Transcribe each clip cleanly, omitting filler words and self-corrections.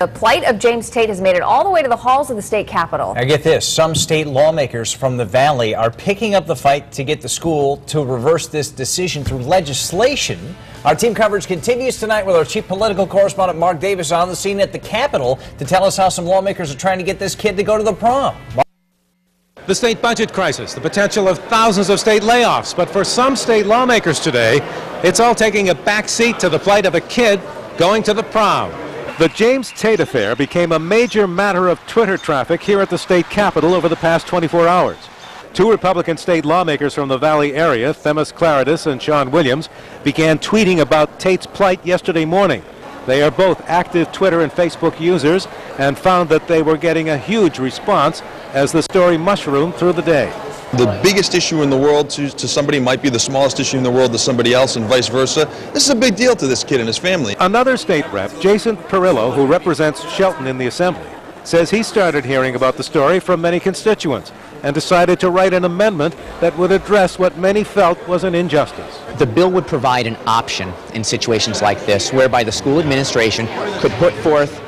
The plight of James Tate has made it all the way to the halls of the state capitol. Now get this, some state lawmakers from the Valley are picking up the fight to get the school to reverse this decision through legislation. Our team coverage continues tonight with our chief political correspondent Mark Davis on the scene at the Capitol to tell us how some lawmakers are trying to get this kid to go to the prom. The state budget crisis, the potential of thousands of state layoffs, but for some state lawmakers today, it's all taking a back seat to the plight of a kid going to the prom. The James Tate affair became a major matter of Twitter traffic here at the state capitol over the past 24 hours. Two Republican state lawmakers from the Valley area, Themis Claridis and Sean Williams, began tweeting about Tate's plight yesterday morning. They are both active Twitter and Facebook users and found that they were getting a huge response as the story mushroomed through the day. The biggest issue in the world to somebody might be the smallest issue in the world to somebody else, and vice versa. This is a big deal to this kid and his family. Another state rep, Jason Perillo, who represents Shelton in the Assembly, says he started hearing about the story from many constituents and decided to write an amendment that would address what many felt was an injustice. The bill would provide an option in situations like this whereby the school administration could put forth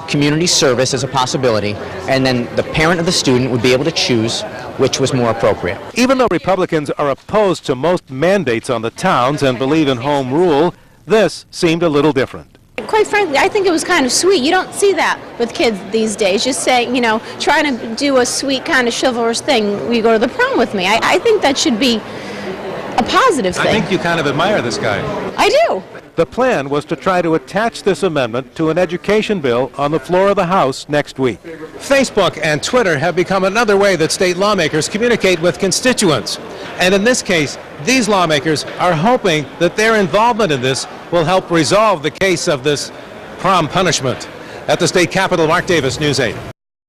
community service as a possibility, and then the parent of the student would be able to choose which was more appropriate. Even though Republicans are opposed to most mandates on the towns and believe in home rule, this seemed a little different. Quite frankly, I think it was kind of sweet. You don't see that with kids these days, just saying, trying to do a sweet kind of chivalrous thing. Will you go to the prom with me? I think that should be a positive thing. I think you kind of admire this guy. I do. The plan was to try to attach this amendment to an education bill on the floor of the House next week. Facebook and Twitter have become another way that state lawmakers communicate with constituents. And in this case, these lawmakers are hoping that their involvement in this will help resolve the case of this prom punishment. At the state capitol, Mark Davis, News 8.